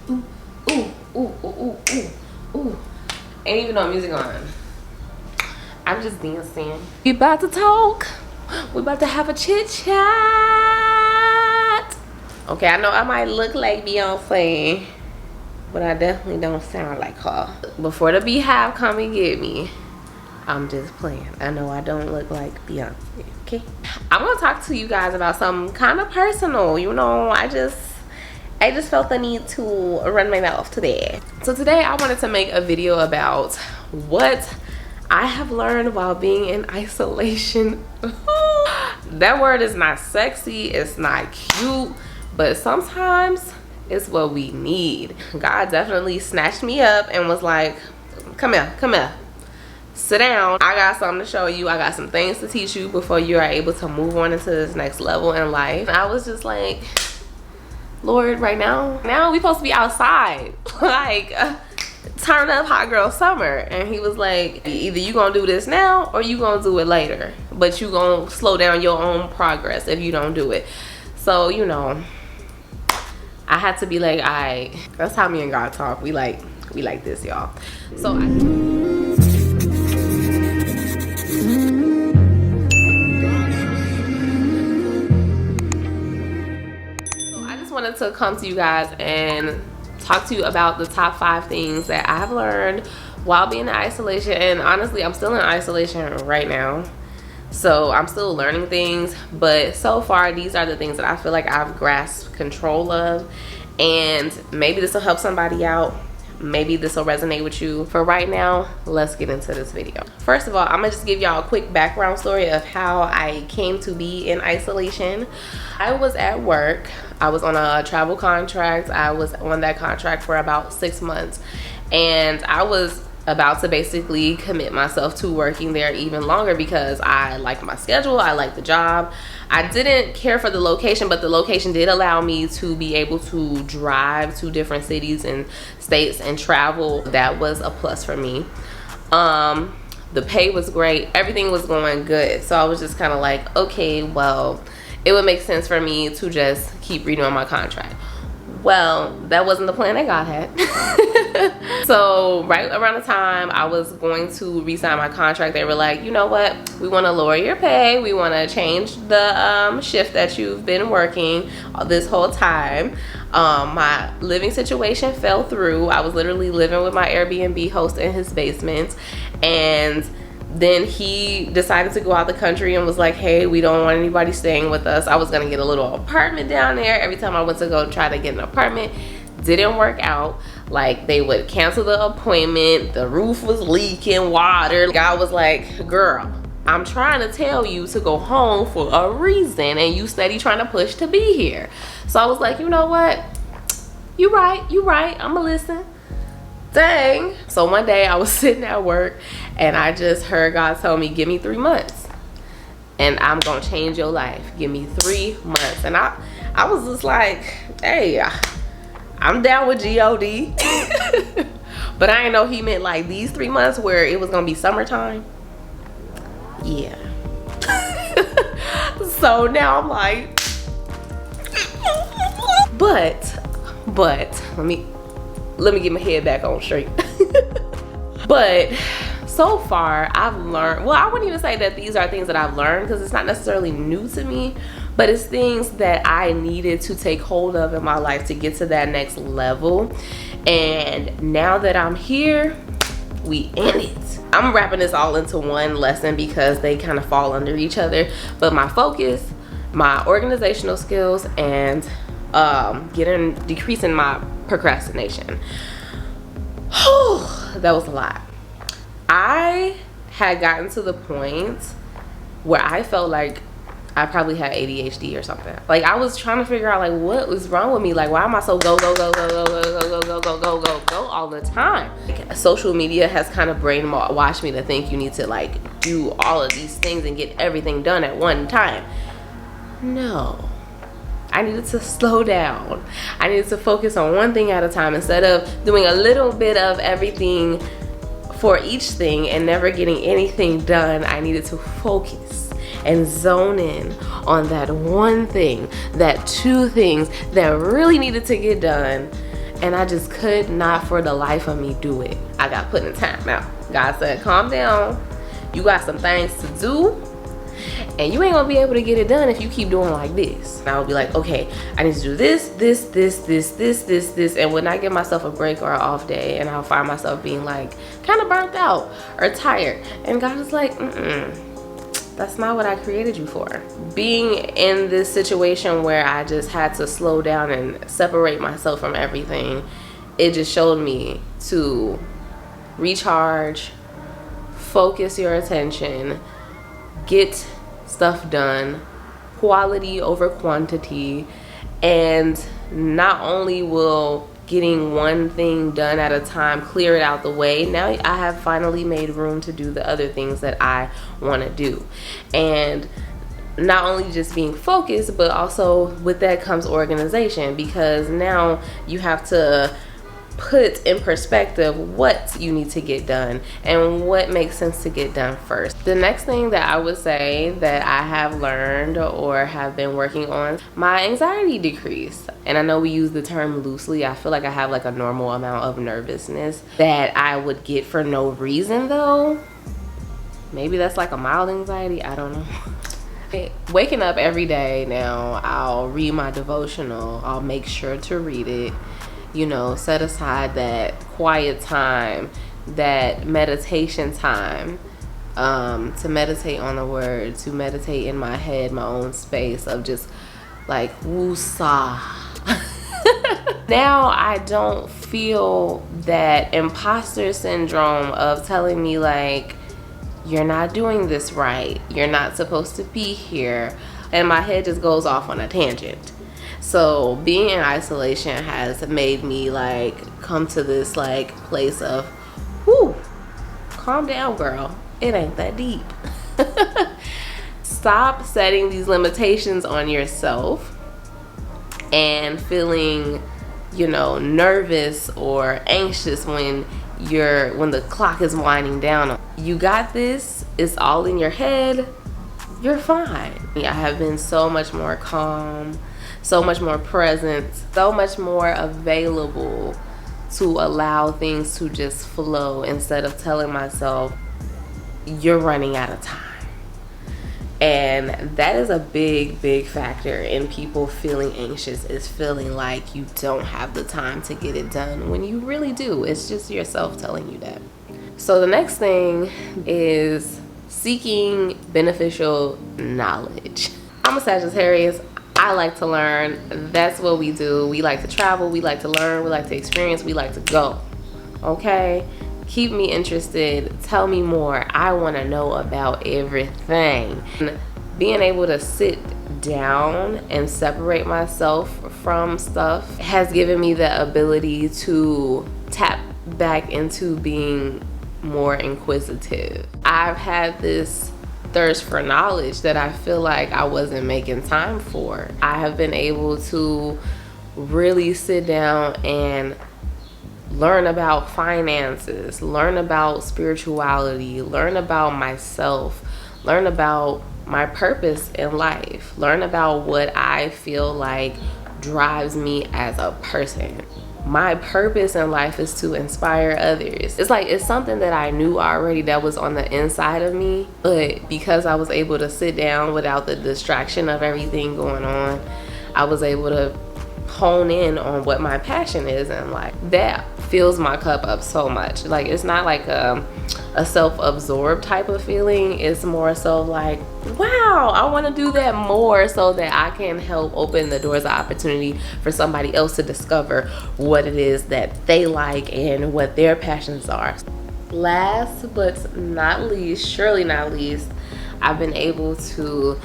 Ooh, ooh, ooh, ooh, ooh, ooh. Ain't even no music on. I'm just dancing. We about to talk. We about to have a chit chat. Okay, I know I might look like Beyonce, but I definitely don't sound like her. Before the Beehive come and get me, I'm just playing. I know I don't look like Beyonce, okay? I'm gonna talk to you guys about something kind of personal. You know, I just felt the need to run my mouth today. So today I wanted to make a video about what I have learned while being in isolation. That word is not sexy, it's not cute, but sometimes it's what we need. God definitely snatched me up and was like, come here, sit down. I got something to show you. I got some things to teach you before you are able to move on into this next level in life. I was just like, Lord, right now we supposed to be outside. Like, turn up hot girl summer. And he was like, either you gonna do this now or you gonna do it later, but you gonna slow down your own progress if you don't do it. So, you know, I had to be like, all right, that's how me and God talk. We like this, y'all. So I just wanted to come to you guys and talk to you about the top 5 things that I've learned while being in isolation. And honestly, I'm still in isolation right now, so I'm still learning things, but so far these are the things that I feel like I've grasped control of, and maybe this will help somebody out. Maybe this will resonate with you. For right now, let's get into this video. First of all, I'm gonna just give y'all a quick background story of how I came to be in isolation. I was at work. I was on a travel contract. I was on that contract for about 6 months, and I was about to basically commit myself to working there even longer because I liked my schedule, I liked the job. I didn't care for the location, but the location did allow me to be able to drive to different cities and states and travel. That was a plus for me. The pay was great, everything was going good, so I was just kind of like, okay, well, it would make sense for me to just keep renewing my contract. Well, that wasn't the plan that God had. So right around the time I was going to re-sign my contract, they were like, you know what, we want to lower your pay, we want to change the shift that you've been working this whole time. My living situation fell through. I was literally living with my Airbnb host in his basement, and then he decided to go out the country and was like, hey, we don't want anybody staying with us. I was gonna get a little apartment down there. Every time I went to go try to get an apartment, didn't work out. Like, they would cancel the appointment, the roof was leaking water. God was like, girl, I'm trying to tell you to go home for a reason, and you steady trying to push to be here. So I was like, you know what, you right, I'ma listen. Dang. So one day I was sitting at work and I just heard God tell me, give me 3 months and I'm gonna change your life. Give me 3 months. And I was just like, hey, I'm down with God. But I didn't know he meant like these 3 months where it was gonna be summertime. Yeah. So now I'm like, but let me get my head back on straight. But so far I've learned, well, I wouldn't even say that these are things that I've learned because it's not necessarily new to me, but it's things that I needed to take hold of in my life to get to that next level. And now that I'm here, we in it. I'm wrapping this all into one lesson because they kind of fall under each other, but my focus, my organizational skills, and decreasing my procrastination. That was a lot. I had gotten to the point where I felt like I probably had ADHD or something. Like, I was trying to figure out like what was wrong with me. Like, why am I so go all the time? Like, social media has kind of brainwashed me to think you need to like do all of these things and get everything done at one time. No. I needed to slow down. I needed to focus on one thing at a time instead of doing a little bit of everything for each thing and never getting anything done. I needed to focus and zone in on that one thing, that 2 things that really needed to get done, and I just could not for the life of me do it. I got put in time. Now, God said, calm down. You got some things to do, and you ain't gonna be able to get it done if you keep doing like this. And I would be like, okay, I need to do this, and when I give myself a break or an off day, and I'll find myself being like kind of burnt out or tired, and God is like, that's not what I created you for. Being in this situation where I just had to slow down and separate myself from everything, it just showed me to recharge, focus your attention, get stuff done, quality over quantity, and not only will getting one thing done at a time clear it out the way, now I have finally made room to do the other things that I want to do. And not only just being focused, but also with that comes organization, because now you have to put in perspective what you need to get done and what makes sense to get done first. The next thing that I would say that I have learned or have been working on, my anxiety decreased. And I know we use the term loosely. I feel like I have like a normal amount of nervousness that I would get for no reason though. Maybe that's like a mild anxiety, I don't know. Waking up every day now, I'll read my devotional. I'll make sure to read it. You know, set aside that quiet time, that meditation time, to meditate on the word, to meditate in my head, my own space of just like woosah. Now I don't feel that imposter syndrome of telling me like, you're not doing this right, you're not supposed to be here, and my head just goes off on a tangent. So being in isolation has made me like come to this like place of, whoo, calm down, girl, it ain't that deep. Stop setting these limitations on yourself and feeling, you know, nervous or anxious when the clock is winding down. You got this, it's all in your head, you're fine. I have been so much more calm, so much more present, so much more available to allow things to just flow instead of telling myself, you're running out of time. And that is a big factor in people feeling anxious, is feeling like you don't have the time to get it done when you really do. It's just yourself telling you that. So the next thing is seeking beneficial knowledge. I'm a Sagittarius. I like to learn. That's what we do. We like to travel, we like to learn, we like to experience, we like to go. Okay? Keep me interested. Tell me more. I want to know about everything. Being able to sit down and separate myself from stuff has given me the ability to tap back into being more inquisitive. I've had this thirst for knowledge that I feel like I wasn't making time for. I have been able to really sit down and learn about finances, learn about spirituality, learn about myself, learn about my purpose in life, learn about what I feel like drives me as a person. My purpose in life is to inspire others. It's something that I knew already that was on the inside of me, but because I was able to sit down without the distraction of everything going on, I was able to hone in on what my passion is, and like that fills my cup up so much. Like it's not like a self-absorbed type of feeling. It's more so like, wow, I want to do that more so that I can help open the doors of opportunity for somebody else to discover what it is that they like and what their passions are. Last but not least, surely not least, I've been able to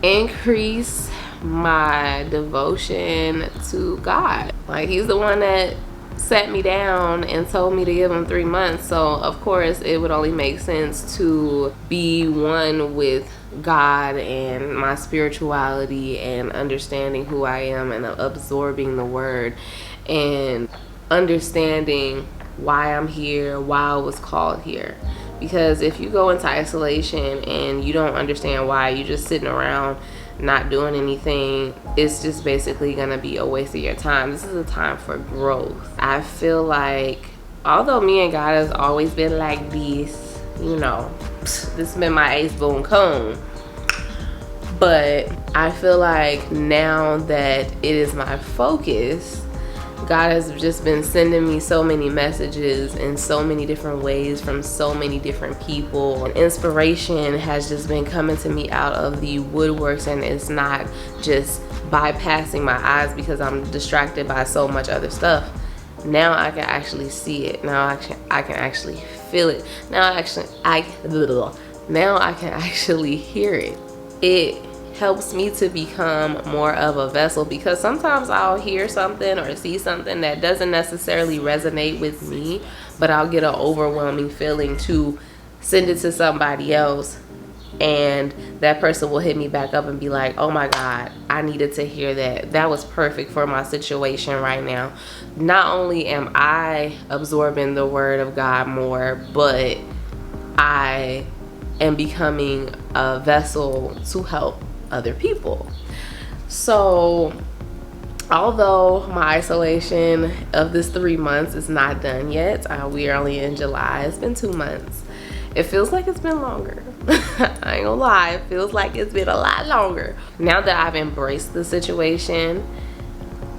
increase my devotion to God. Like he's the one that sat me down and told me to give him 3 months, so of course it would only make sense to be one with God and my spirituality and understanding who I am and absorbing the word and understanding why I'm here, why I was called here. Because if you go into isolation and you don't understand why, you just sitting around not doing anything, it's just basically gonna be a waste of your time. This is a time for growth. I feel like, although me and God has always been like this, you know, this has been my ace boon cone, but I feel like now that it is my focus, God has just been sending me so many messages in so many different ways from so many different people. And inspiration has just been coming to me out of the woodworks, and it's not just bypassing my eyes because I'm distracted by so much other stuff. Now I can actually see it. Now I can actually feel it. Now I can actually hear it. It helps me to become more of a vessel, because sometimes I'll hear something or see something that doesn't necessarily resonate with me, but I'll get an overwhelming feeling to send it to somebody else, and that person will hit me back up and be like, oh my God, I needed to hear that. That was perfect for my situation right now. Not only am I absorbing the word of God more, but I am becoming a vessel to help other people. So although my isolation of this 3 months is not done yet, we are only in July, it's been 2 months. It feels like it's been longer. I ain't gonna lie, it feels like it's been a lot longer. Now that I've embraced the situation,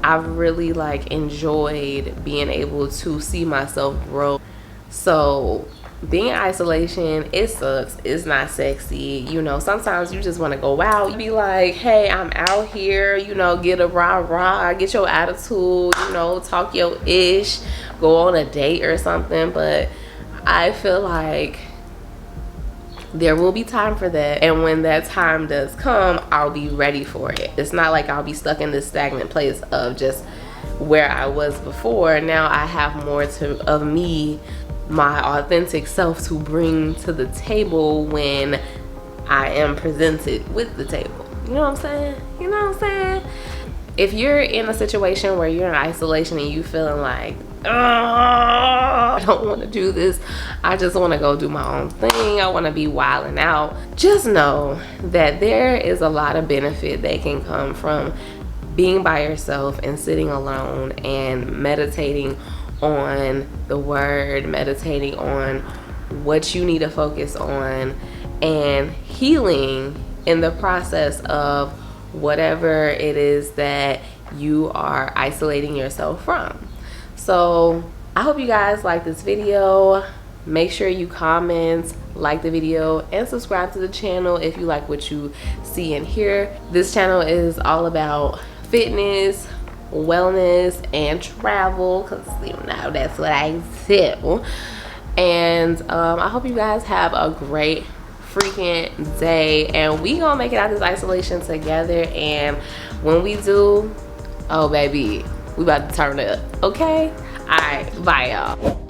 I've really like enjoyed being able to see myself grow. So being in isolation, it sucks. It's not sexy. You know, sometimes you just want to go out. You be like, hey, I'm out here, you know, get a rah-rah, get your attitude, you know, talk your ish, go on a date or something. But I feel like there will be time for that. And when that time does come, I'll be ready for it. It's not like I'll be stuck in this stagnant place of just where I was before. Now I have more of me, my authentic self, to bring to the table when I am presented with the table. You know what I'm saying? You know what I'm saying? If you're in a situation where you're in isolation and you feeling like, I don't want to do this, I just want to go do my own thing, I want to be wilding out, just know that there is a lot of benefit that can come from being by yourself and sitting alone and meditating on the word, meditating on what you need to focus on, and healing in the process of whatever it is that you are isolating yourself from. So I hope you guys like this video. Make sure you comment, like the video, and subscribe to the channel if you like what you see and hear. This channel is all about fitness, wellness, and travel, because you know that's what I do. And I hope you guys have a great freaking day, and we gonna make it out of this isolation together. And when we do, oh baby, we about to turn it up. Okay, all right, bye y'all.